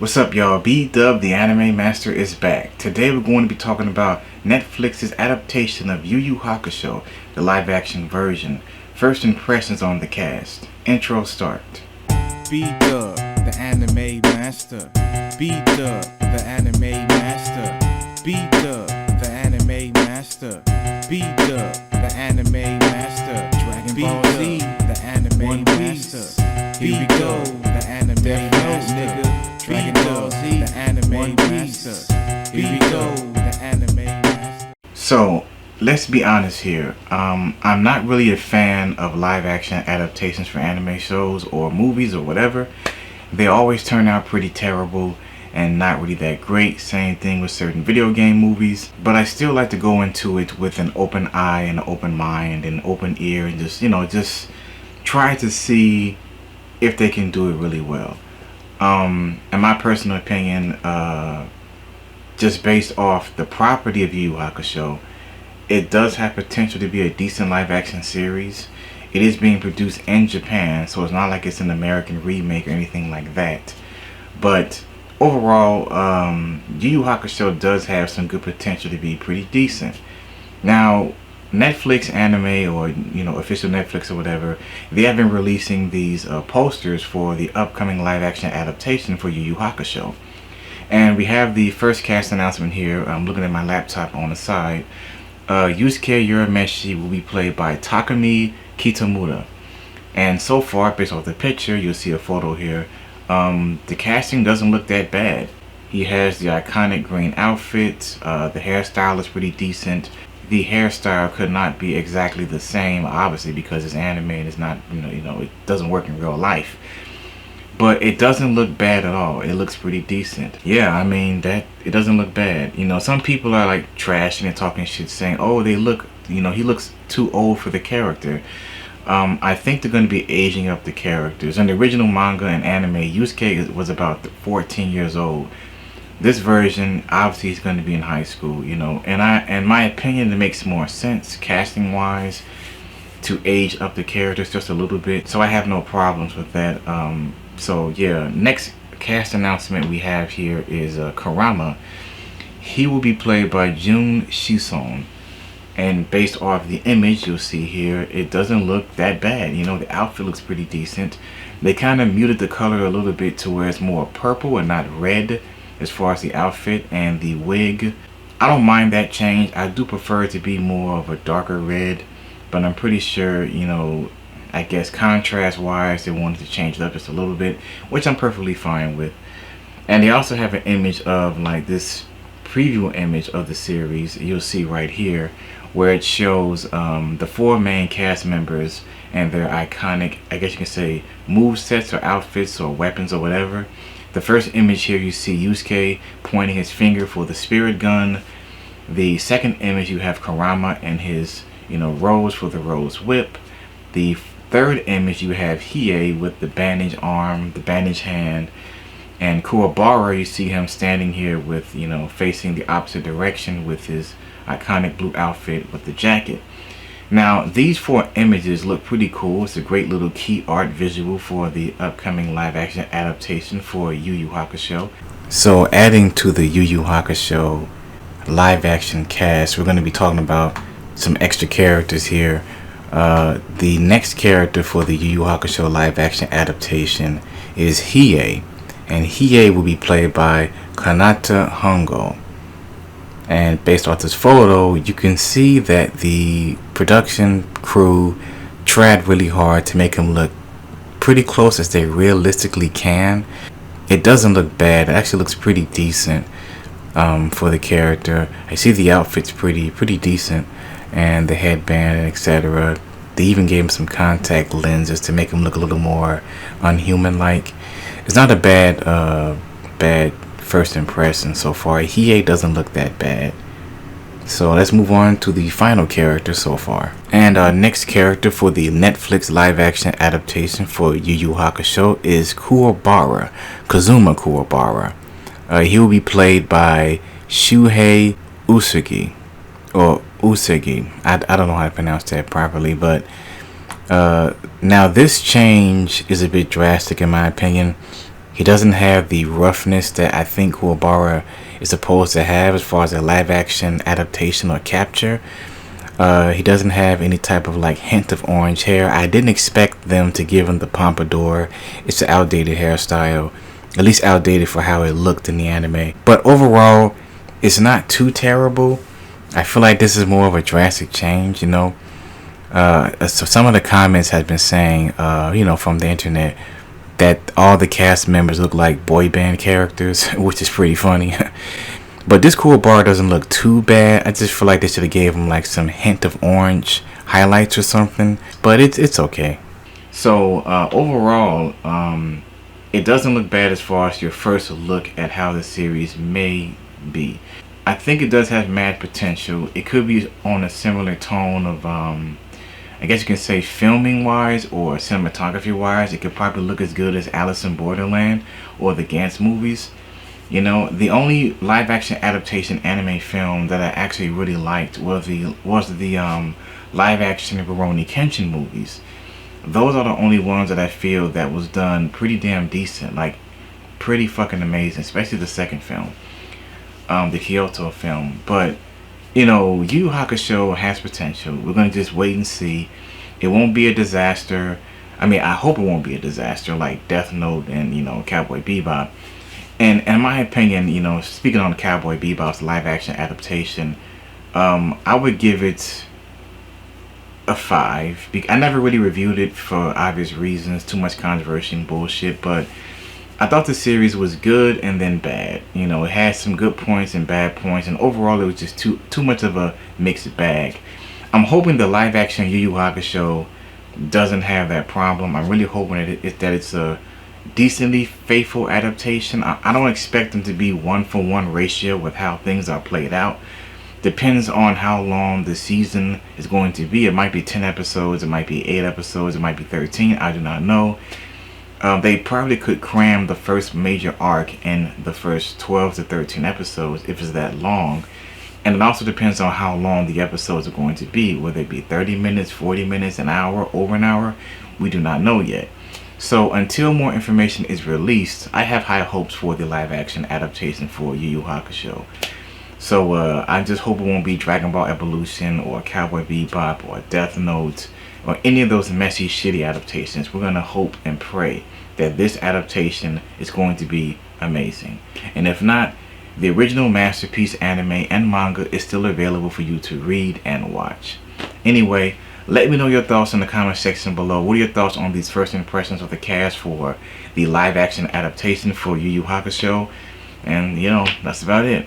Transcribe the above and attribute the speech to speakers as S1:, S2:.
S1: What's up, y'all? B-Dub, the Anime Master, is back. Today we're going to be talking about Netflix's adaptation of Yu Yu Hakusho, the live-action version. First impressions on the cast. Intro start.
S2: B-Dub, the Anime Master. B-Dub, the Anime Master. B-Dub, the Anime Master. B-Dub, the Anime Master. Dragon Ball Z, the Anime Master. Here we go, the Anime Master. Dragon Ball Z, the Anime Master. Here we go, the Anime Master.
S1: So, let's be honest here. I'm not really a fan of live-action adaptations for anime shows or movies or whatever. They always turn out pretty terrible and not really that great. Same thing with certain video game movies. But I still like to go into it with an open eye and an open mind and open ear and just try to see if they can do it really well. In my personal opinion, just based off the property of Yu Yu Hakusho, it does have potential to be a decent live-action series. It is being produced in Japan, so it's not like it's an American remake or anything like that. But overall, Yu Yu Hakusho does have some good potential to be pretty decent. Now, Netflix anime, or official Netflix or whatever, they have been releasing these posters for the upcoming live-action adaptation for Yu Yu Hakusho. And we have the first cast announcement here. I'm looking at my laptop on the side. Yusuke Urameshi will be played by Takumi Kitamura. And so far, based off the picture, you'll see a photo here, the casting doesn't look that bad. He has the iconic green outfit, the hairstyle is pretty decent. The hairstyle could not be exactly the same, obviously, because it's anime and it's not, it doesn't work in real life. But it doesn't look bad at all. It looks pretty decent. Yeah, I mean, it doesn't look bad. Some people are like trashing and talking shit, saying, oh, he looks too old for the character. I think they're going to be aging up the characters. In the original manga and anime, Yusuke was about 14 years old. This version, obviously, he's going to be in high school, and in my opinion, it makes more sense casting wise to age up the characters just a little bit. So I have no problems with that. So yeah, next cast announcement we have here is Karama. He will be played by Jun Shison, and based off the image you'll see here, it doesn't look that bad. The outfit looks pretty decent. They kind of muted the color a little bit to where it's more purple and not red as far as the outfit and the wig. I don't mind that change. I do prefer it to be more of a darker red, but I'm pretty sure, I guess contrast wise they wanted to change it up just a little bit, which I'm perfectly fine with. And they also have an image of like this preview image of the series you'll see right here, where it shows the 4 main cast members and their iconic, I guess you can say, move sets or outfits or weapons or whatever. The first image here, you see Yusuke pointing his finger for the spirit gun. The second image, you have Karama and his, rose for the rose whip. The third image, you have Hiei with the bandage arm, the bandage hand. And Kurobara, you see him standing here with, facing the opposite direction with his iconic blue outfit with the jacket. Now, these 4 images look pretty cool. It's a great little key art visual for the upcoming live-action adaptation for Yu Yu Hakusho. So, adding to the Yu Yu Hakusho live-action cast, we're going to be talking about some extra characters here. The next character for the Yu Yu Hakusho live-action adaptation is Hiei, and Hiei will be played by Kanata Hongo. And based off this photo, you can see that the production crew tried really hard to make him look pretty close as they realistically can. It doesn't look bad. It actually looks pretty decent for the character. I see the outfit's pretty decent, and the headband and etc. They even gave him some contact lenses to make him look a little more unhuman-like. It's not a bad first impression so far. Hiei doesn't look that bad. So let's move on to the final character so far. And our next character for the Netflix live-action adaptation for Yu Yu Hakusho is Kurobara Kazumakurabara. He will be played by Shuhei Usagi, or Usagi. I don't know how to pronounce that properly, but now this change is a bit drastic in my opinion. He doesn't have the roughness that I think Kurobara is supposed to have as far as a live action adaptation or capture. He doesn't have any type of like hint of orange hair. I didn't expect them to give him the pompadour. It's an outdated hairstyle, at least outdated for how it looked in the anime. But overall, it's not too terrible. I feel like this is more of a drastic change, you know. So some of the comments have been saying, from the internet, that all the cast members look like boy band characters, which is pretty funny. But this Kurobara doesn't look too bad. I just feel like they should have gave him like some hint of orange highlights or something. But it's okay. So overall, it doesn't look bad as far as your first look at how the series may be. I think it does have mad potential. It could be on a similar tone of, I guess you can say filming wise or cinematography wise. It could probably look as good as Alice in Borderland or the Gantz movies. You know, the only live action adaptation anime film that I actually really liked was the live action Rurouni Kenshin movies. Those are the only ones that I feel that was done pretty damn decent, like pretty fucking amazing, especially the second film, the Kyoto film. But you know, Yu Yu Hakusho has potential. We're gonna just wait and see. It won't be a disaster. I mean, I hope it won't be a disaster like Death Note and, Cowboy Bebop. And in my opinion, speaking on Cowboy Bebop's live action adaptation, I would give it a 5. I never really reviewed it for obvious reasons, too much controversy and bullshit, but I thought the series was good and then bad. It had some good points and bad points, and overall it was just too much of a mixed bag. I'm hoping the live action Yu Yu Hakusho doesn't have that problem. I'm really hoping that it's a decently faithful adaptation. I don't expect them to be 1-for-1 ratio with how things are played out. Depends on how long the season is going to be. It might be 10 episodes, it might be 8 episodes, it might be 13, I do not know. They probably could cram the first major arc in the first 12 to 13 episodes if it's that long. And it also depends on how long the episodes are going to be. Whether it be 30 minutes, 40 minutes, an hour, over an hour, we do not know yet. So until more information is released, I have high hopes for the live action adaptation for Yu Yu Hakusho. So I just hope it won't be Dragon Ball Evolution or Cowboy Bebop or Death Note or any of those messy, shitty adaptations. We're going to hope and pray that this adaptation is going to be amazing. And if not, the original masterpiece anime and manga is still available for you to read and watch. Anyway, let me know your thoughts in the comment section below. What are your thoughts on these first impressions of the cast for the live action adaptation for Yu Yu Hakusho? And that's about it.